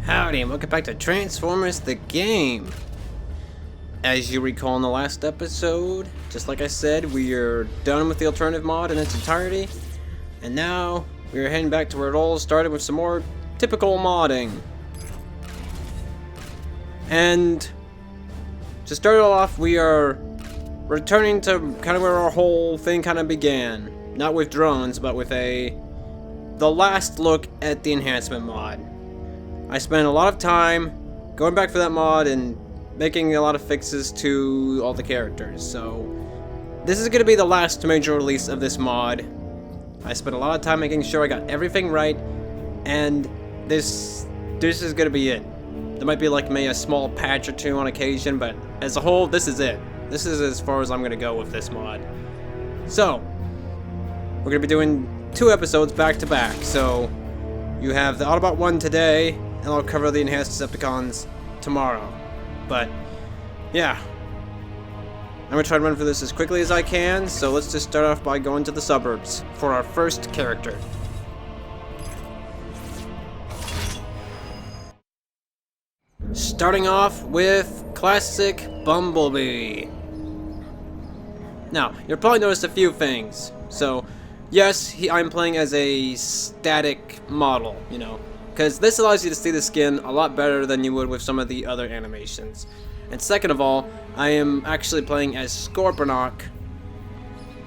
Howdy, and welcome back to Transformers the Game. As you recall in the last episode, just like I said, we are done with the alternative mod in its entirety. And now, we are heading back to where it all started with some more typical modding. And to start it off, we are returning to kind of where our whole thing kind of began. Not with drones, but with the last look at the Enhancement Mod. I spent a lot of time going back for that mod and making a lot of fixes to all the characters. So this is going to be the last major release of this mod. I spent a lot of time making sure I got everything right, and this is going to be it. There might be like maybe a small patch or two on occasion, but as a whole, this is it. This is as far as I'm going to go with this mod. So we're going to be doing 2 episodes back to back. So you have the Autobot 1 today, and I'll cover the Enhanced Decepticons tomorrow. But, yeah. I'm going to try to run through this as quickly as I can, so let's just start off by going to the suburbs for our first character. Starting off with classic Bumblebee. Now, you'll probably notice a few things. So, yes, I'm playing as a static model, you know, because this allows you to see the skin a lot better than you would with some of the other animations. And second of all, I am actually playing as Scorponok,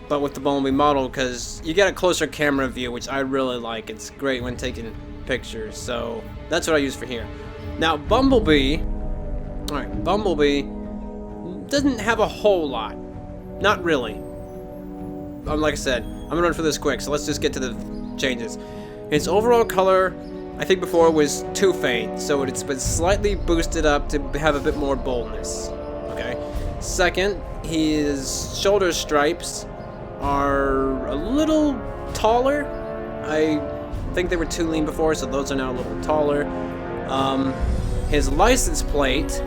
but with the Bumblebee model, because you get a closer camera view, which I really like. It's great when taking pictures, so that's what I use for here. Now, Bumblebee doesn't have a whole lot. Not really. Like I said, I'm gonna run through this quick, so let's just get to the changes. His overall color, I think before, was too faint, so it's been slightly boosted up to have a bit more boldness. Okay. Second, his shoulder stripes are a little taller. I think they were too lean before, so those are now a little taller. His license plate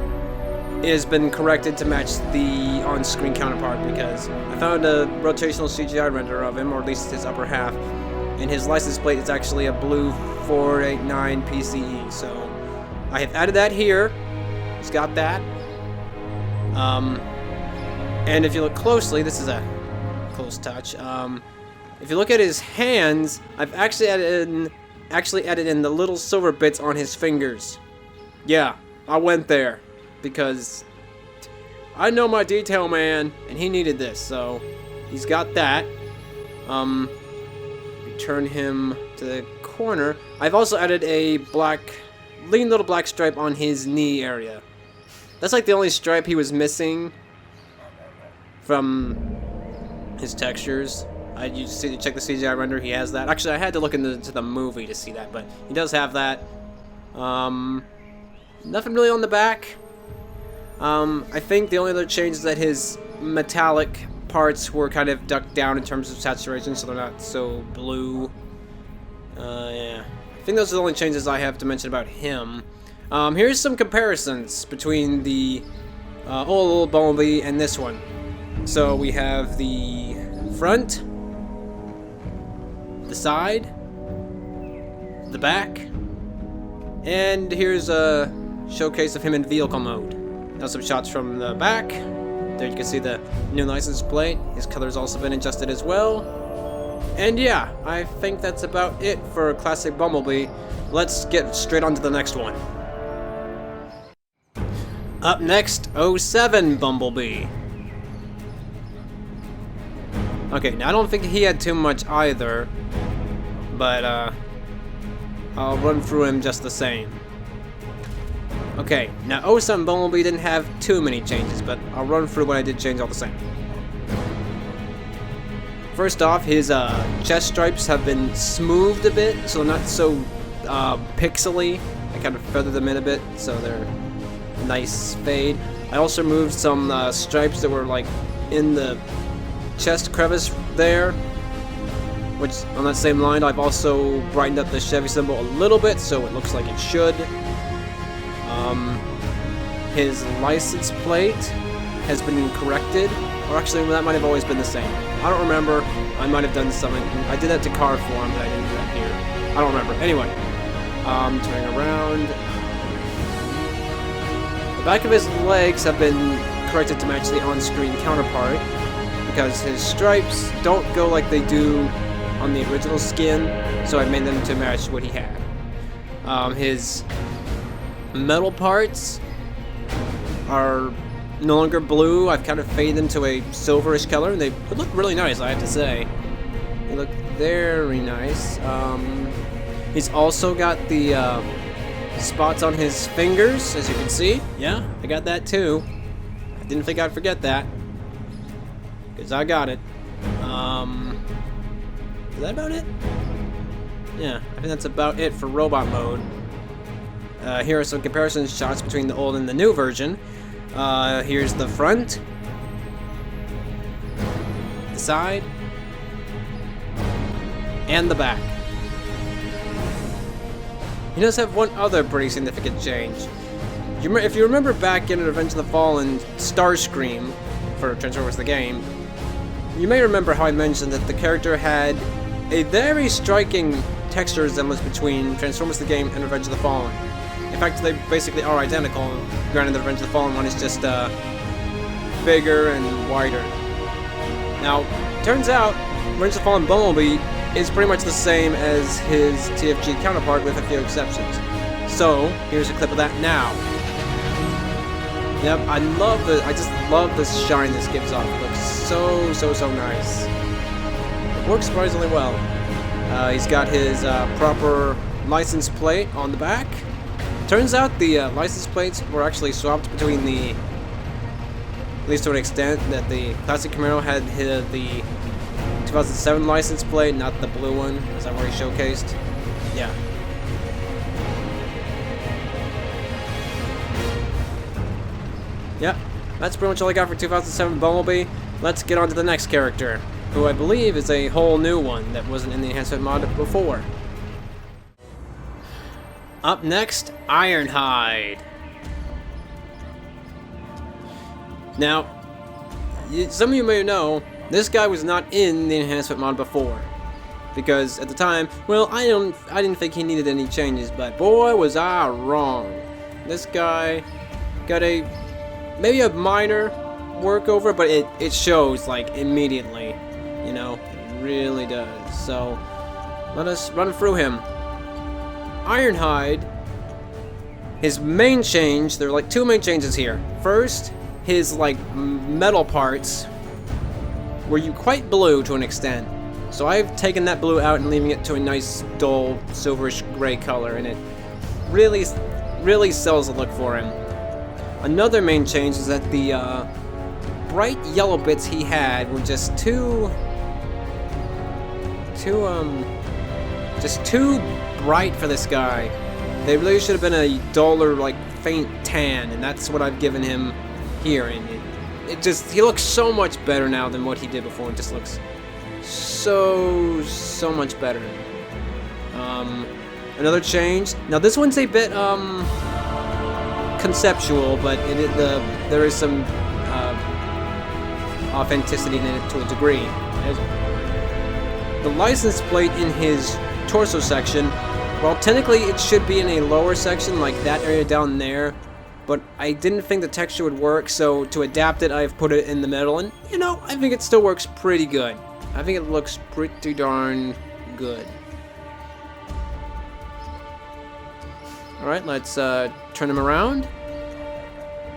has been corrected to match the on-screen counterpart, because I found a rotational CGI render of him, or at least his upper half, and his license plate is actually a blue 489 PCE, so I have added that here. He's got that. And if you look closely, this is a close touch. If you look at his hands, I've actually added in the little silver bits on his fingers. Yeah, I went there, because I know my detail man, and he needed this, so he's got that. Turn him to the corner. I've also added a lean little black stripe on his knee area. That's like the only stripe he was missing from his textures. You check the CGI render, he has that. Actually, I had to look into the movie to see that, but he does have that. Nothing really on the back. I think the only other change is that his metallic parts were kind of ducked down in terms of saturation, so they're not so blue. Yeah. I think those are the only changes I have to mention about him. Here's some comparisons between the old Bumblebee and this one. So we have the front, the side, the back, and here's a showcase of him in vehicle mode. Now some shots from the back. There you can see the new license plate. His color's also been adjusted as well. And yeah, I think that's about it for classic Bumblebee. Let's get straight on to the next one. Up next, 07 Bumblebee. Okay, now I don't think he had too much either, but I'll run through him just the same. Okay, now 07 Bumblebee didn't have too many changes, but I'll run through what I did change all the same. First off, his chest stripes have been smoothed a bit, so they're not so pixely. I kind of feathered them in a bit, so they're a nice fade. I also removed some stripes that were like in the chest crevice there, which on that same line, I've also brightened up the Chevy symbol a little bit, so it looks like it should. His license plate has been corrected, or actually that might have always been the same. I don't remember. I might have done something. I did that to car form, but I didn't do that here. I don't remember. Anyway, turning around. The back of his legs have been corrected to match the on-screen counterpart, because his stripes don't go like they do on the original skin, so I made them to match what he had. His metal parts are no longer blue. I've kind of faded them to a silverish color, and they look really nice, I have to say. They look very nice. He's also got the spots on his fingers, as you can see. Yeah, I got that too. I didn't think I'd forget that, because I got it. Is that about it? Yeah, I think that's about it for robot mode. Here are some comparison shots between the old and the new version. Here's the front, the side, and the back. He does have one other pretty significant change. If you remember back in Revenge of the Fallen Starscream for Transformers the game, you may remember how I mentioned that the character had a very striking texture resemblance between Transformers the game and Revenge of the Fallen. In fact, they basically are identical. Granted, the Revenge of the Fallen one is just bigger and wider. Now, turns out Revenge of the Fallen Bumblebee is pretty much the same as his TFG counterpart with a few exceptions. So, here's a clip of that now. Yep, I just love the shine this gives off. It looks so nice. It works surprisingly well. He's got his proper license plate on the back. Turns out the license plates were actually swapped between at least to an extent, that the classic Camaro had the 2007 license plate, not the blue one, as I've already showcased. Yeah. Yep, that's pretty much all I got for 2007 Bumblebee. Let's get on to the next character, who I believe is a whole new one that wasn't in the Enhancement Mod before. Up next, Ironhide. Now, some of you may know, this guy was not in the Enhancement Mod before, because at the time, well, I didn't think he needed any changes, but boy was I wrong. This guy got maybe a minor work over, but it shows like immediately, you know, it really does. So let us run through him. Ironhide, his main change, there are like two main changes here. First, his like metal parts were quite blue to an extent. So I've taken that blue out and leaving it to a nice dull silverish gray color, and it really sells the look for him. Another main change is that the bright yellow bits he had were just too bright for this guy. They really should have been a duller, like, faint tan, and that's what I've given him here. And he looks so much better now than what he did before. It just looks so much better. Another change. Now this one's a bit conceptual, but there is some authenticity in it to a degree. The license plate in his torso section, well, technically it should be in a lower section, like that area down there, but I didn't think the texture would work, so to adapt it, I've put it in the middle, and, you know, I think it still works pretty good. I think it looks pretty darn good. Alright, let's turn him around.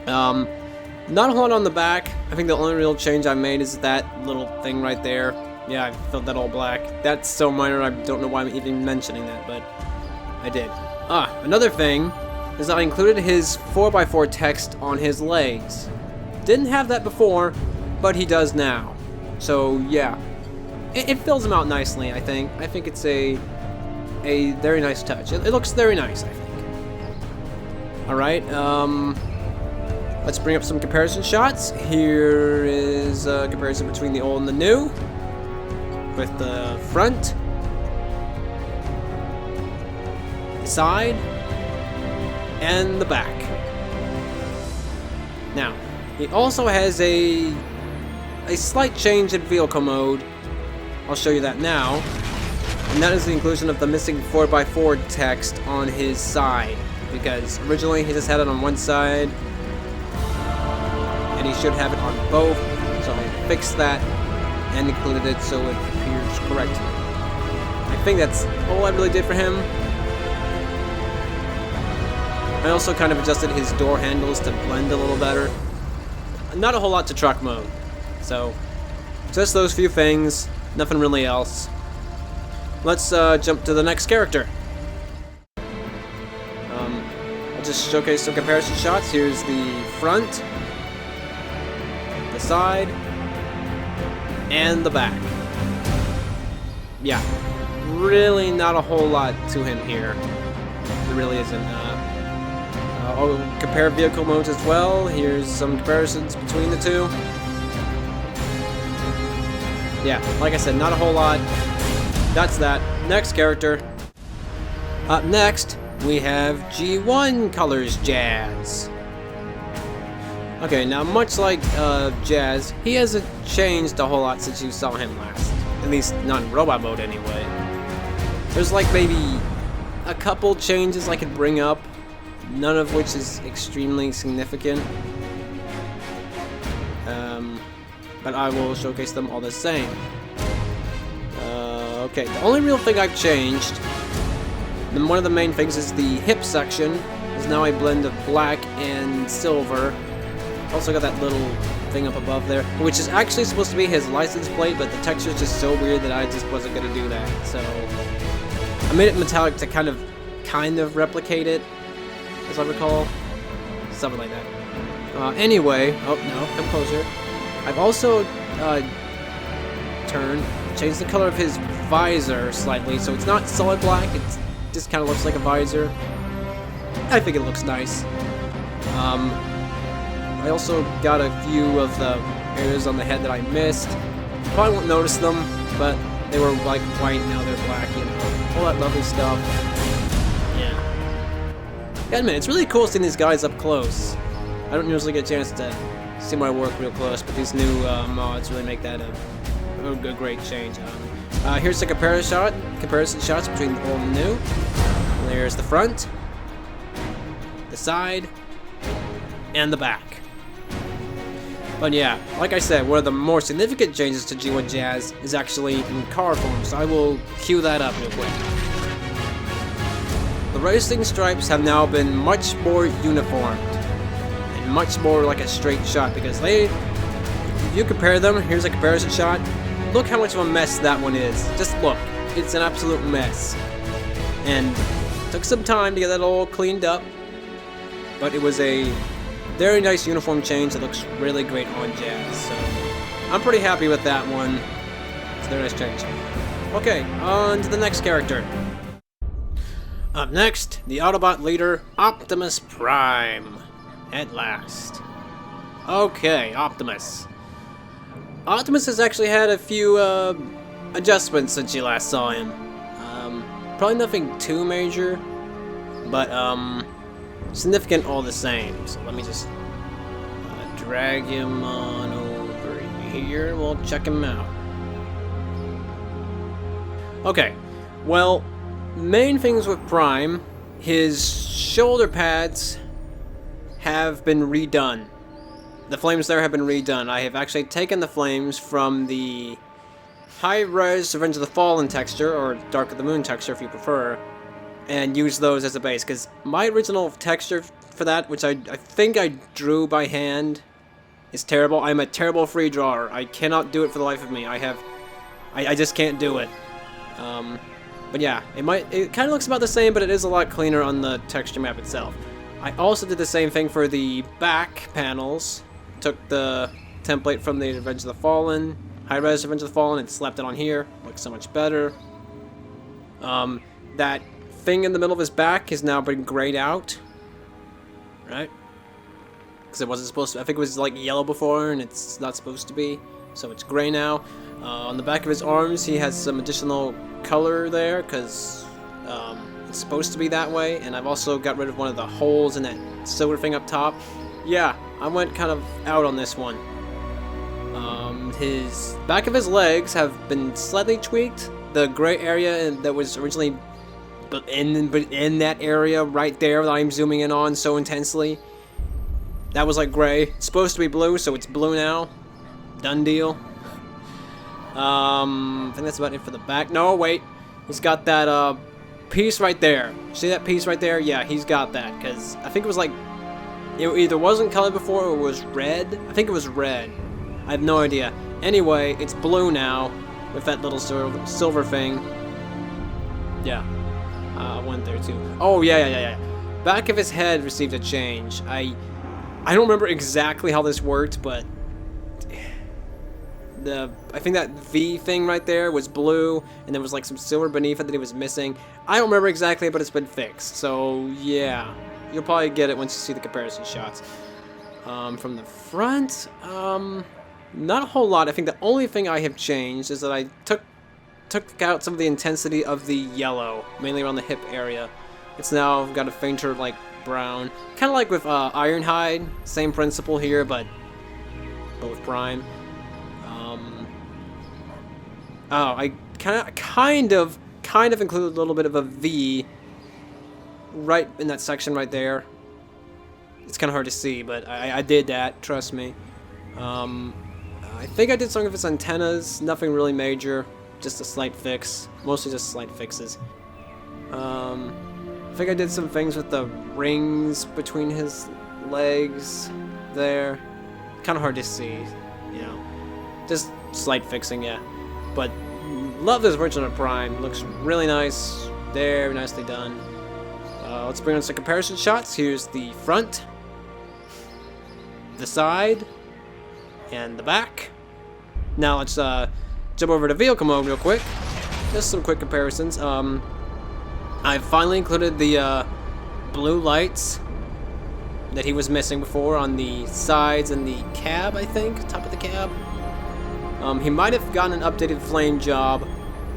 Not a whole lot on the back. I think the only real change I made is that little thing right there. Yeah, I filled that all black. That's so minor, I don't know why I'm even mentioning that, but I did. Another thing is that I included his 4x4 text on his legs. Didn't have that before, but he does now. So, yeah. It fills him out nicely, I think. I think it's a very nice touch. It looks very nice, I think. Alright, let's bring up some comparison shots. Here is a comparison between the old and the new, with the front, the side, and the back. Now, he also has a slight change in vehicle mode. I'll show you that now. And that is the inclusion of the missing 4x4 text on his side. Because originally he just had it on one side, and he should have it on both. So I fixed that and included it so it appears correctly. I think that's all I really did for him. I also kind of adjusted his door handles to blend a little better. Not a whole lot to truck mode. So, just those few things, nothing really else. Let's jump to the next character. I'll just showcase some comparison shots. Here's the front, the side, and the back. Yeah, really not a whole lot to him here. There really isn't. I'll compare vehicle modes as well. Here's some comparisons between the two. Yeah, like I said, not a whole lot. That's that. Next character. Up next, we have G1 Colors Jazz. Okay, now much like Jazz, he hasn't changed a whole lot since you saw him last. At least not in robot mode anyway. There's like maybe a couple changes I could bring up, none of which is extremely significant. But I will showcase them all the same. Okay, the only real thing I've changed, and one of the main things, is the hip section. Is now a blend of black and silver. Also got that little thing up above there, which is actually supposed to be his license plate, but the texture is just so weird that I just wasn't gonna do that. So I made it metallic to kind of replicate it, as I recall, something like that. Anyway, oh no, come closer. I've also changed the color of his visor slightly, so it's not solid black. It just kind of looks like a visor. I think it looks nice. I also got a few of the areas on the head that I missed. You probably won't notice them, but they were like white, now they're black, you know. All that lovely stuff. Yeah. Gotta admit, it's really cool seeing these guys up close. I don't usually get a chance to see my work real close, but these new mods really make that a great change. Here's the comparison shots between the old and new. There's the front, the side, and the back. But yeah, like I said, one of the more significant changes to G1 Jazz is actually in car form, so I will cue that up real quick. The racing stripes have now been much more uniformed, and much more like a straight shot, because if you compare them, here's a comparison shot, look how much of a mess that one is. Just look, it's an absolute mess. And it took some time to get that all cleaned up, but it was a very nice uniform change that looks really great on Jazz, so I'm pretty happy with that one. It's a very nice change. Okay, on to the next character. Up next, the Autobot leader, Optimus Prime. At last. Okay, Optimus. Optimus has actually had a few adjustments since you last saw him. Probably nothing too major, but significant all the same. So let me just drag him on over here and we'll check him out. Okay, well, main things with Prime, his shoulder pads have been redone. The flames there have been redone. I have actually taken the flames from the high-res Revenge of the Fallen texture, or Dark of the Moon texture if you prefer, and use those as a base, because my original texture for that, which I think I drew by hand, is terrible. I'm a terrible free drawer. I cannot do it for the life of me. I just can't do it. But yeah, it kind of looks about the same, but it is a lot cleaner on the texture map itself. I also did the same thing for the back panels. Took the template from the Revenge of the Fallen, high-res Revenge of the Fallen, and slapped it on here. Looks so much better. That thing in the middle of his back has now been grayed out. Right? Because it wasn't supposed to. I think it was like yellow before, and it's not supposed to be. So it's gray now. On the back of his arms, he has some additional color there, because it's supposed to be that way. And I've also got rid of one of the holes in that silver thing up top. Yeah, I went kind of out on this one. His back of his legs have been slightly tweaked. The gray area that was originally in that area right there that I'm zooming in on so intensely, That was like gray. It's supposed to be blue, so it's blue now. Done deal. I think that's about it for the back. No, wait. He's got that piece right there. See that piece right there? Yeah, he's got that. Because I think it was like... It either wasn't colored before or it was red. I think it was red. I have no idea. Anyway, it's blue now. With that little silver thing. Yeah. One there too. Oh, yeah. Back of his head received a change. I don't remember exactly how this worked, but... I think that V thing right there was blue, and there was like some silver beneath it that he was missing. I don't remember exactly, but it's been fixed. So yeah, you'll probably get it once you see the comparison shots. From the front, not a whole lot. I think the only thing I have changed is that I took out some of the intensity of the yellow, mainly around the hip area. It's now got a fainter like brown, kind of like with Ironhide. Same principle here, but both prime. Oh, I kind of included a little bit of a V right in that section right there. It's kind of hard to see, but I did that, trust me. I think I did some of his antennas, nothing really major, just a slight fix, mostly just slight fixes. I think I did some things with the rings between his legs there. Kind of hard to see, you know, just slight fixing, yeah. But love this version of Prime. Looks really nice. Very nicely done. Let's bring on some comparison shots. Here's the front, the side, and the back. Now let's jump over to vehicle mode real quick. Just some quick comparisons. I finally included the blue lights that he was missing before on the sides and the cab, I think, top of the cab. He might have gotten an updated flame job.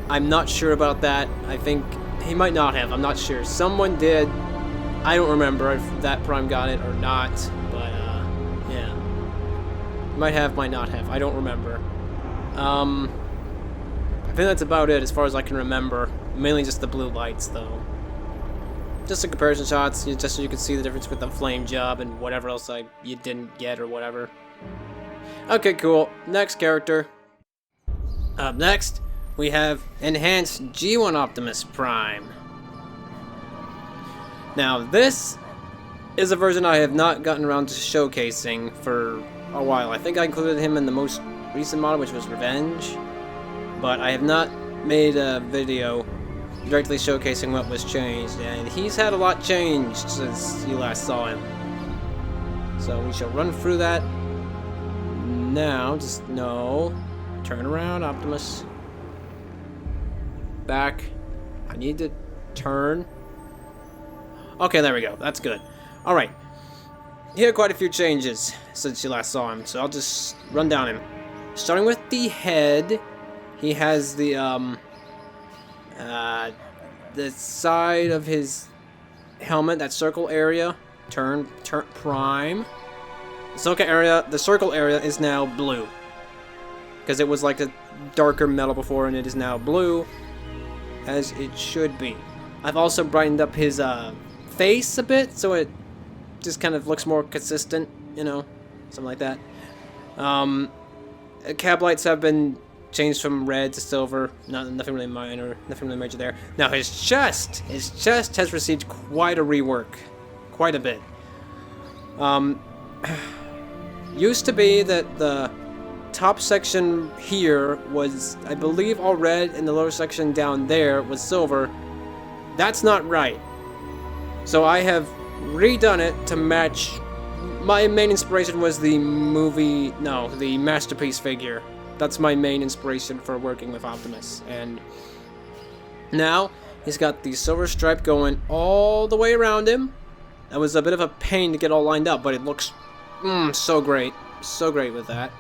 I'm not sure about that. I think he might not have. I'm not sure. Someone did. I don't remember if that Prime got it or not. But, yeah. Might have, might not have. I don't remember. I think that's about it as far as I can remember. Mainly just the blue lights, though. Just some comparison shots, just so you can see the difference with the flame job and whatever else you didn't get or whatever. Okay, cool. Next character. Up next, we have Enhanced G1 Optimus Prime. Now, this is a version I have not gotten around to showcasing for a while. I think I included him in the most recent model, which was Revenge, but I have not made a video directly showcasing what was changed, and he's had a lot changed since you last saw him. So we shall run through that now. Just no. Turn around, Optimus. Back. I need to turn. Okay, there we go. That's good. Alright. He had quite a few changes since you last saw him, so I'll just run down him. Starting with the head, he has the side of his helmet, that circle area, turn prime. The circle area is now blue. Because it was like a darker metal before, and it is now blue, as it should be. I've also brightened up his face a bit, so it just kind of looks more consistent, you know, something like that. Cab lights have been changed from red to silver. Nothing really minor, nothing really major there. Now his chest has received quite a rework, quite a bit. Used to be that the top section here was, I believe, all red, and the lower section down there was silver. That's not right. So I have redone it to match. My main inspiration was the Masterpiece figure. That's my main inspiration for working with Optimus. And now he's got the silver stripe going all the way around him. That was a bit of a pain to get all lined up, but it looks so great. So great with that.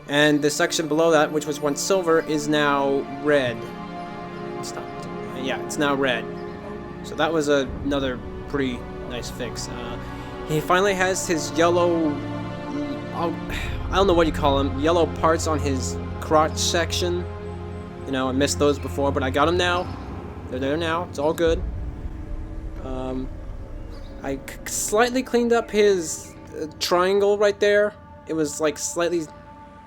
And the section below that, which was once silver, is now red. It's now red. So that was another pretty nice fix. He finally has his yellow, I don't know what you call them, yellow parts on his crotch section. You know, I missed those before, but I got them now. They're there now. It's all good. I slightly cleaned up his triangle right there. It was like slightly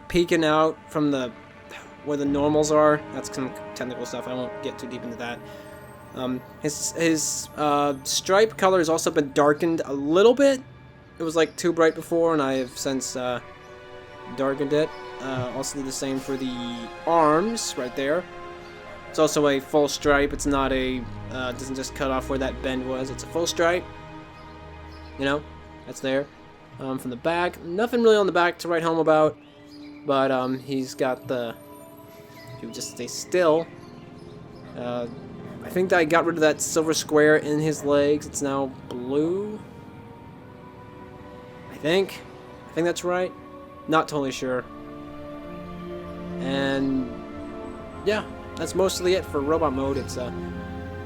peeking out from the where the normals are. That's some technical stuff. I won't get too deep into that. His stripe color has also been darkened a little bit. It was like too bright before, and I have since darkened it. Also did the same for the arms right there. It's also a full stripe. It's not a doesn't just cut off where that bend was. It's a full stripe. You know, that's there. From the back, nothing really on the back to write home about, but he's got the. If you just stay still. I think that I got rid of that silver square in his legs. It's now blue. I think that's right. Not totally sure. And yeah, that's mostly it for robot mode. It's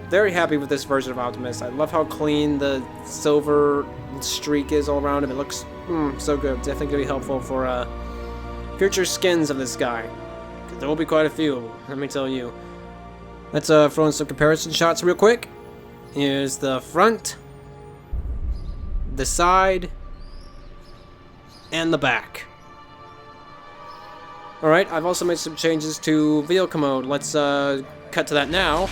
very happy with this version of Optimus. I love how clean the silver streak is all around him. It looks so good. Definitely gonna be helpful for future skins of this guy. 'Cause there will be quite a few, let me tell you. Let's throw in some comparison shots real quick. Here's the front, the side, and the back. Alright, I've also made some changes to vehicle mode. Let's cut to that now.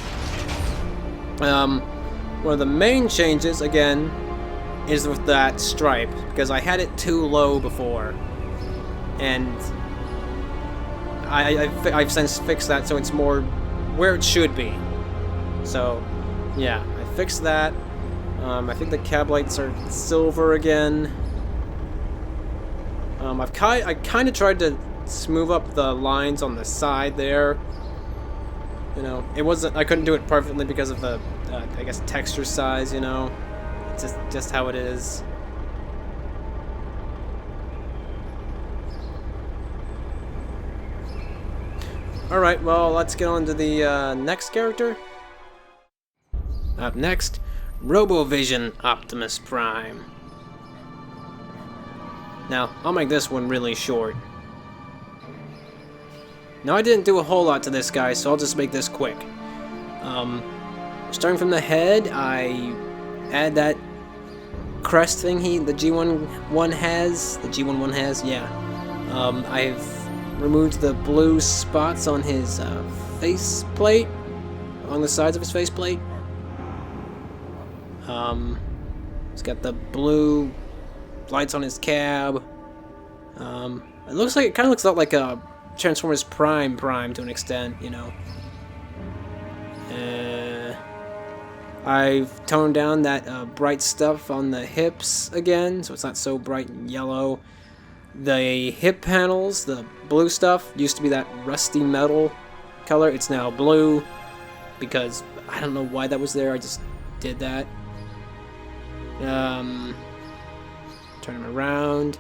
One of the main changes, again, is with that stripe, because I had it too low before. And I've since fixed that so it's more where it should be. So, yeah, I fixed that. I think the cab lights are silver again. I kind of tried to smooth up the lines on the side there. You know, it wasn't. I couldn't do it perfectly because of the, I guess, texture size. You know, it's just how it is. Alright, well, let's get on to the next character. Up next, Robovision Optimus Prime. Now, I'll make this one really short. Now, I didn't do a whole lot to this guy, so I'll just make this quick. Starting from the head, I add that crest thing the G1 has. The G1 one has, yeah. I've removed the blue spots on his face plate, along the sides of his face plate. He's got the blue lights on his cab. It looks like, it kind of looks a lot like a Transformers Prime to an extent, you know. I've toned down that bright stuff on the hips again, so it's not so bright and yellow. The hip panels, the blue stuff, used to be that rusty metal color. It's now blue because I don't know why that was there. I just did that. Turn him around.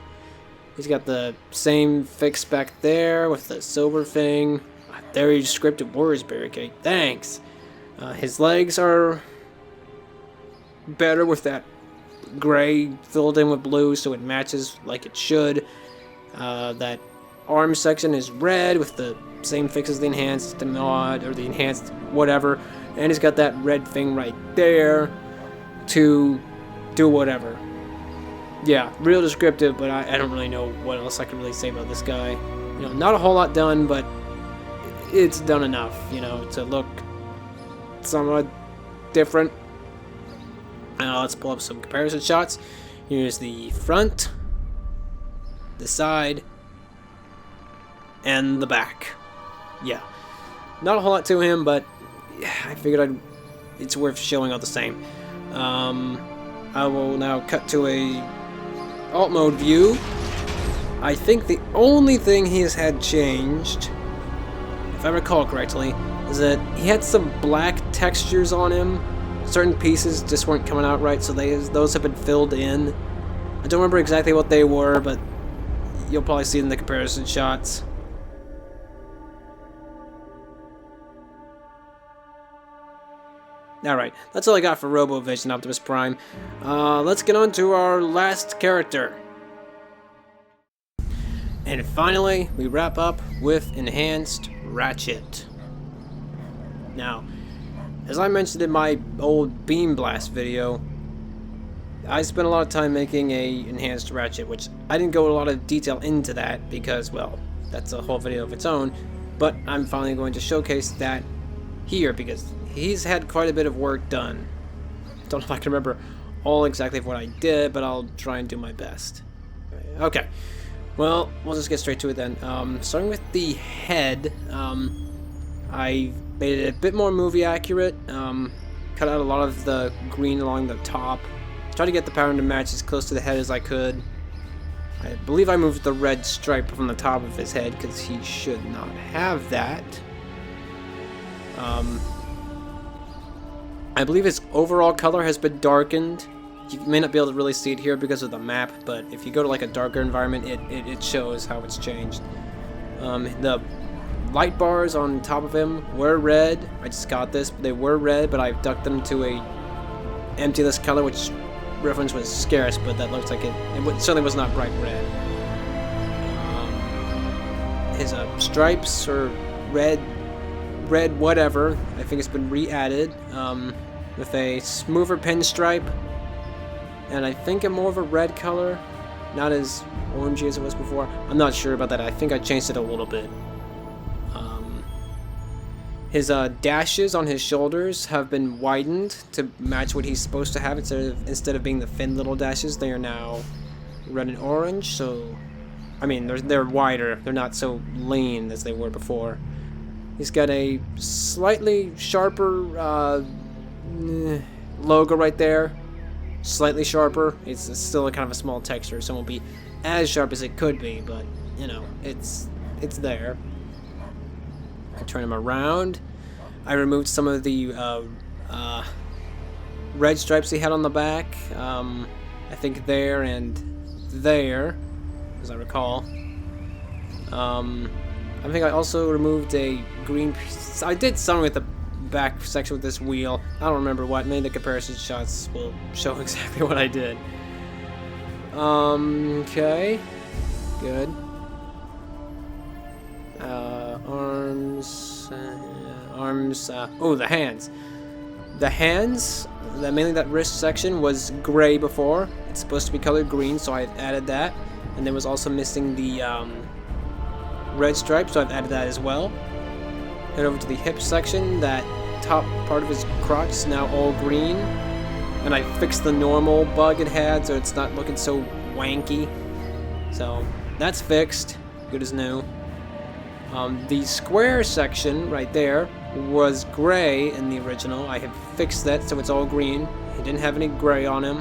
He's got the same fix back there with the silver thing. Very scripted words barricade. Thanks. His legs are better with that gray filled in with blue, so it matches like it should. That arm section is red with the same fix as the enhanced mod, or the enhanced whatever, and he's got that red thing right there to do whatever. Yeah, real descriptive, but I don't really know what else I can really say about this guy. You know, not a whole lot done, but it's done enough, you know, to look somewhat different. Let's pull up some comparison shots. Here's the front, the side, and the back. Yeah, not a whole lot to him, but I figured it's worth showing all the same. I will now cut to a alt mode view. I think the only thing he has had changed, if I recall correctly, is that he had some black textures on him. Certain pieces just weren't coming out right, so those have been filled in. I don't remember exactly what they were, but you'll probably see it in the comparison shots. Alright, that's all I got for Robovision Optimus Prime. Let's get on to our last character. And finally, we wrap up with Enhanced Ratchet. Now, as I mentioned in my old Beam Blast video, I spent a lot of time making a enhanced Ratchet, which I didn't go a lot of detail into that because, well, that's a whole video of its own, but I'm finally going to showcase that here because he's had quite a bit of work done. Don't know if I can remember all exactly what I did, but I'll try and do my best. Okay, well, we'll just get straight to it then. Starting with the head, I made it a bit more movie accurate, cut out a lot of the green along the top, tried to get the pattern to match as close to the head as I could. I believe I moved the red stripe from the top of his head because he should not have that. I believe his overall color has been darkened. You may not be able to really see it here because of the map, but if you go to like a darker environment, it shows how it's changed. The light bars on top of him were red. I just got this, but they were red, but I've ducked them to a emptyless color, which reference was scarce, but that looks like it certainly was not bright red. His stripes are red whatever. I think it's been re-added with a smoother pinstripe, and I think a more of a red color, not as orangey as it was before. I'm not sure about that. I think I changed it a little bit. His dashes on his shoulders have been widened to match what he's supposed to have. Instead of being the thin little dashes, they are now red and orange. So, I mean, they're wider. They're not so lean as they were before. He's got a slightly sharper logo right there. Slightly sharper. It's still a kind of a small texture, so it won't be as sharp as it could be. But you know, it's there. I turn him around. I removed some of the red stripes he had on the back. I think there and there, as I recall. I think I also removed a green piece. I did something with the back section with this wheel. I don't remember what. Maybe the comparison shots will show exactly what I did. Okay. Good. Arms, oh, the hands. The hands, mainly that wrist section, was gray before. It's supposed to be colored green, so I've added that. And there was also missing the red stripe, so I've added that as well. Head over to the hip section. That top part of his crotch is now all green. And I fixed the normal bug it had, so it's not looking so wanky. So, that's fixed. Good as new. The square section right there was gray in the original. I have fixed that so it's all green. He didn't have any gray on him,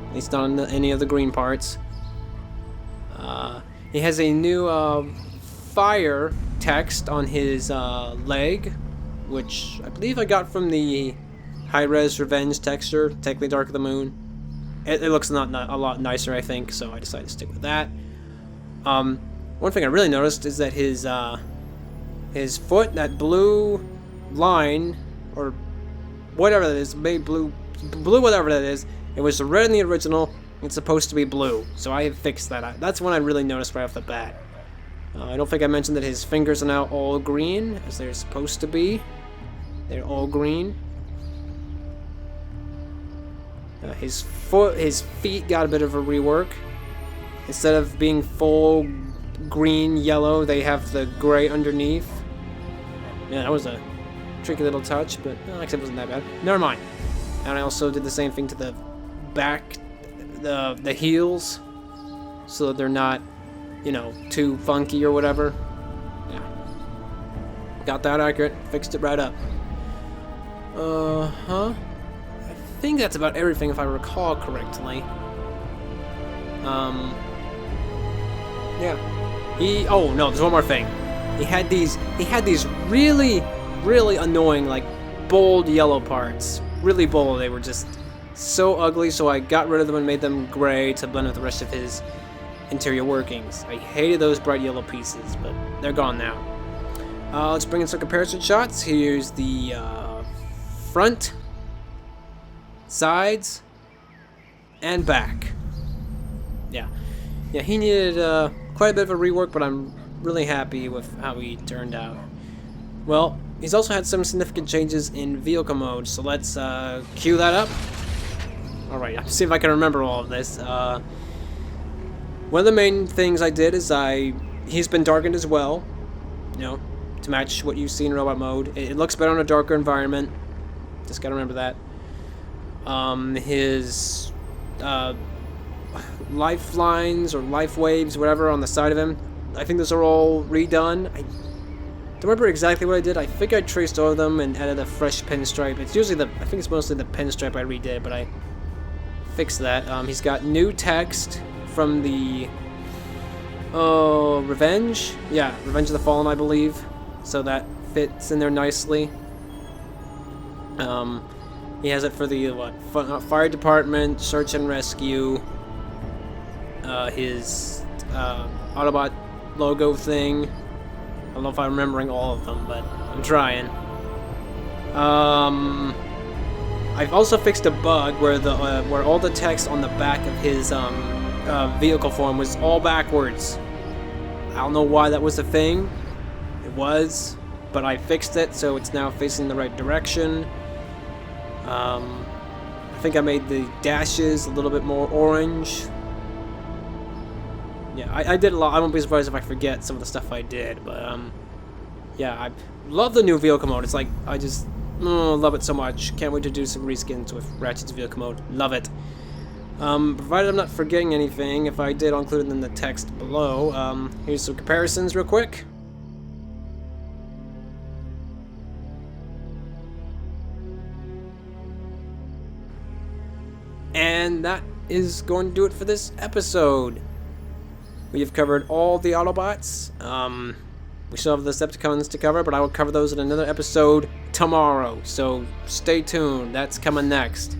at least not on any of the green parts. He has a new fire text on his leg, which I believe I got from the high-res revenge texture, technically Dark of the Moon. It looks a lot nicer, I think, so I decided to stick with that. One thing I really noticed is that his foot, that blue line, or whatever that is, maybe blue whatever that is, it was red in the original, it's supposed to be blue, so I have fixed that. That's one I really noticed right off the bat. I don't think I mentioned that his fingers are now all green, as they're supposed to be. They're all green. His feet got a bit of a rework. Instead of being full green, yellow, they have the gray underneath. Yeah, that was a tricky little touch, but actually it wasn't that bad. Never mind. And I also did the same thing to the back, the heels, so that they're not, you know, too funky or whatever. Yeah. Got that accurate. Fixed it right up. I think that's about everything if I recall correctly. Yeah. Oh no, there's one more thing. He had these really annoying, like, bold yellow parts. Really bold. They were just so ugly, so I got rid of them and made them gray to blend with the rest of his interior workings. I hated those bright yellow pieces, but they're gone now. Let's bring in some comparison shots. Here's the front, sides, and back. Yeah, he needed quite a bit of a rework, but I'm really happy with how he turned out. Well, he's also had some significant changes in vehicle mode, so let's cue that up. Alright, I'll see if I can remember all of this. One of the main things I did is he's been darkened as well, you know, to match what you see in robot mode. It looks better in a darker environment. Just gotta remember that. His lifelines or life waves, whatever, on the side of him, I think those are all redone. I don't remember exactly what I did. I think I traced all of them and added a fresh pinstripe. It's usually I think it's mostly the pinstripe I redid, but I fixed that. He's got new text from the Revenge? Yeah, Revenge of the Fallen, I believe. So that fits in there nicely. He has it for the fire department, search and rescue, his Autobot logo thing. I don't know if I'm remembering all of them, but I'm trying. I've also fixed a bug where where all the text on the back of his vehicle form was all backwards. I don't know why that was a thing. It was, but I fixed it, so it's now facing the right direction. I think I made the dashes a little bit more orange. Yeah, I did a lot. I won't be surprised if I forget some of the stuff I did, but yeah, I love the new vehicle mode. It's like, I just love it so much. Can't wait to do some reskins with Ratchet's vehicle mode. Love it. Provided I'm not forgetting anything, if I did, I'll include it in the text below. Here's some comparisons real quick. And that is going to do it for this episode. We have covered all the Autobots. We still have the Decepticons to cover, but I will cover those in another episode tomorrow. So stay tuned. That's coming next.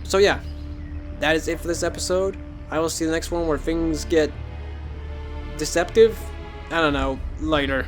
So yeah, that is it for this episode. I will see you in the next one where things get deceptive. I don't know, later.